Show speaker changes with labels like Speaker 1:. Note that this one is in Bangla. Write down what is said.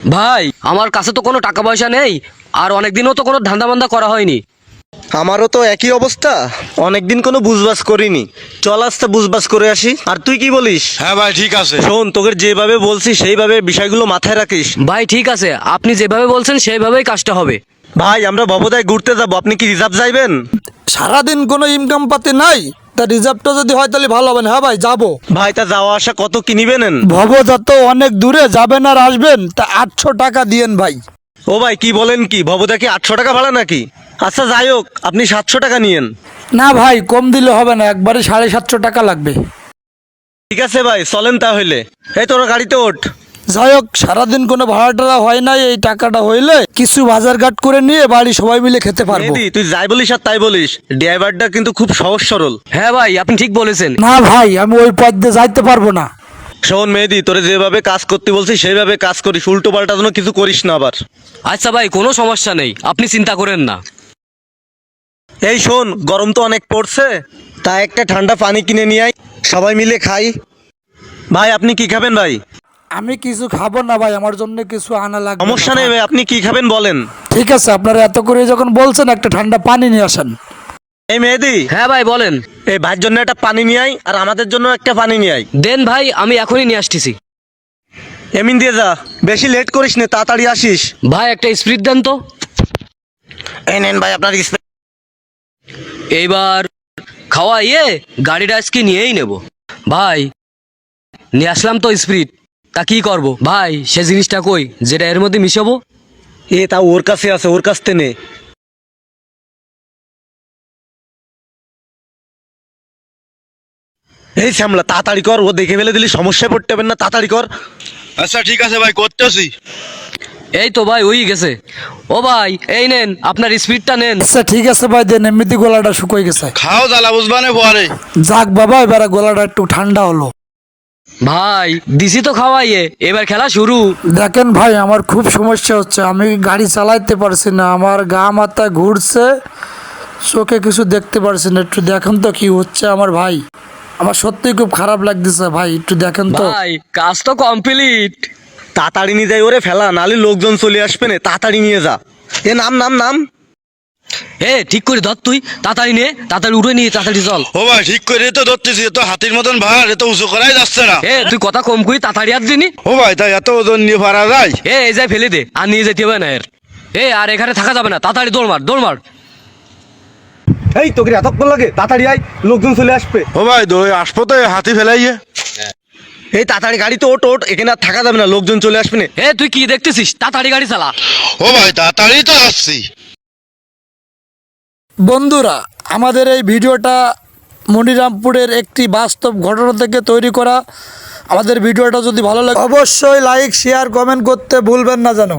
Speaker 1: ভাই আমার কাছে তো কোনো টাকা পয়সা নেই, আর অনেকদিনও তো কোনো ধান্দা বান্দা করা হয়নি।
Speaker 2: আমারও তো একই অবস্থা, অনেকদিন কোনো বুঝবাস করিনি। চল আজকে বুঝবাস করে আসি। আর তুই কি বলিস?
Speaker 3: হ্যাঁ ভাই ঠিক আছে।
Speaker 2: শোন, তোকে যেভাবে বলছি সেইভাবে বিষয়গুলো মাথায় রাখিস।
Speaker 1: ভাই ঠিক আছে, আপনি যেভাবে বলছেন সেইভাবেই কাজটা হবে।
Speaker 2: ভাই আমরা ভবদায় ঘুরতে যাব, আপনি কি রিজার্ভ যাইবেন?
Speaker 4: সারাদিন কোনো ইনকাম পাতি নাই, তা রিজার্ভটা যদি হয় তাহলে ভালো হবে না। হ্যাঁ ভাই যাবো।
Speaker 2: ভাই তা যাওয়া আসা কত কি নিবেন?
Speaker 4: ভবদা তো অনেক দূরে, যাবেন আর আসবেন, তা 800 টাকা দিয়েন ভাই।
Speaker 2: ও ভাই কি বলেন, কি ভবদা কি 800 টাকা ভাড়া নাকি? আচ্ছা যাই হোক, আপনি 700 টাকা নিয়েন।
Speaker 4: না ভাই কম দিলে হবে না, একবারে 750 টাকা লাগবে।
Speaker 2: ঠিক আছে ভাই, চলেন তাহলে। এই তোরা গাড়িতে ওঠ।
Speaker 4: যাই হোক, সারাদিন কোনো ভাড়া টাড়া হয় নাই, এই টাকাটা হইলে কিছু বাজার ঘাট করে নিয়ে বাড়ি সবাই মিলে খেতে পারবো।
Speaker 2: মেহেদি, তুই যাই বলিস আর তাই বলিস, ড্রাইভারটা কিন্তু খুব সহজ সরল।
Speaker 1: হ্যাঁ ভাই আপনি ঠিক বলেছেন।
Speaker 4: না ভাই আমি ওই পথ দিয়ে যাইতে পারবো না।
Speaker 2: শোন মেহেদি, তোরে যেভাবে কাজ করতে বলছি সেইভাবে কাজ করিস, উল্টো পাল্টা যেন কিছু করিস না আবার।
Speaker 1: আচ্ছা ভাই কোনো সমস্যা নেই, আপনি চিন্তা করেন না।
Speaker 2: এই শোন, গরম তো অনেক পড়ছে, তা একটা ঠান্ডা পানি কিনে নিয়ে আয়, সবাই মিলে খাই। ভাই আপনি কি খাবেন ভাই?
Speaker 4: আমি কিছু খাবো না ভাই, আমার জন্য কিছু আনা লাগবে।
Speaker 2: সমস্যা নেই ভাই, আপনি কি খাবেন বলেন।
Speaker 4: ঠিক আছে, আপনারা এত করে যখন বলছেন একটা ঠান্ডা পানি নিয়ে আসেন।
Speaker 2: এই মেহেদি,
Speaker 1: হ্যাঁ ভাই বলেন।
Speaker 2: এই ভাইয়ের জন্য একটা পানি নিয়ে আয়, আর আমাদের জন্য একটা পানি নিয়ে আয়।
Speaker 1: দেন ভাই, আমি এখনই নিয়ে আসতেছি।
Speaker 2: এমিন দিয়ে যা, বেশি লেট করিস না, তাড়াতাড়ি আসিস।
Speaker 1: ভাই একটা স্প্রিট দেন তো।
Speaker 2: এই নেন ভাই আপনার
Speaker 1: এইবার খাওয়াইয়ে গাড়িটা আজকে নিয়েই নেব। ভাই নিয়ে আসলাম তো স্প্রিট, তা কি করব ভাই? সে জিনিসটা কই যেটা এর মধ্যে মিশাবো?
Speaker 2: এ তা ওর কাছে আছে, ওর কাছ থেকে নে। এই শ্যামলা তাড়াতাড়ি কর, ও দেখে ফেলে দিলি সমস্যায় পড়তে হবে না, তাড়াতাড়ি কর।
Speaker 3: আচ্ছা ঠিক আছে ভাই, করতেছি।
Speaker 1: এই তো ভাই ওই গেছে। ও ভাই এই নেন আপনার স্পিডটা নেন।
Speaker 4: আচ্ছা ঠিক আছে ভাই, দেন, এমনিতে গলাটা শুকিয়ে গেছে।
Speaker 3: খাও জ্বালা বুঝবানে পরে।
Speaker 4: যাক বাবা, এবারে গলাটা একটু ঠান্ডা হলো।
Speaker 1: ভাই দিছি তো খাওয়াইয়ে, এবার খেলা শুরু।
Speaker 4: দেখেন ভাই, আমার খুব সমস্যা হচ্ছে, আমি গাড়ি চালাইতে পারছি না, আমার গা মাথা ঘুরছে, চোখে কিছু দেখতে পারছি না। একটু দেখেন তো কি হচ্ছে আমার ভাই, আমার সত্যিই খুব খারাপ লাগতেছে ভাই, একটু দেখেন তো।
Speaker 1: ভাই কাজ তো কমপ্লিট।
Speaker 2: তাড়াতাড়ি নিয়ে যাই ওরে ফেলা, নালে লোকজন চলে আসবে না, তাড়াতাড়ি নিয়ে যা। এ নাম নাম নাম।
Speaker 1: এ ঠিক করে ধর, তুই তাড়াতাড়ি নে, তাড়াতাড়ি উঠে নিয়ে তাড়াতাড়ি চল।
Speaker 3: ও ভাই ঠিক করে তো ধরতেছি, এ তো হাতির মতন ভার, এ তো উঁচু করাই যাচ্ছে না।
Speaker 1: এ তুই কথা কম কই, তাড়াতাড়ি আর দিনি।
Speaker 3: ও ভাই তাই এত ওজন নিয়ে পারা যায়?
Speaker 1: এই যাই ফেলে দে, আর নিয়ে যেতে হবে না এর। আর এখানে থাকা যাবে না, তাড়াতাড়ি দৌড় মার দৌড় মার।
Speaker 2: এই তোকে এতক্ষণ লাগে, তাড়াতাড়ি আয়, লোকজন চলে আসবে।
Speaker 3: ও ভাই দই আসবো তো, হাতি ফেলাইয়ে।
Speaker 2: এই তাড়াতাড়ি গাড়িতে ওঠ ওঠ, এখানে আর থাকা যাবে না, লোকজন চলে আসবে না।
Speaker 1: তুই কি দেখতেছিস? তাড়াতাড়ি গাড়ি চালা।
Speaker 3: ও ভাই তাড়াতাড়ি তো আসছি।
Speaker 4: বন্ধুরা, আমাদের এই ভিডিওটা মনিরামপুরের একটি বাস্তব ঘটনা থেকে তৈরি করা। আমাদের ভিডিওটা যদি ভালো লাগে অবশ্যই লাইক শেয়ার কমেন্ট করতে ভুলবেন না যেন।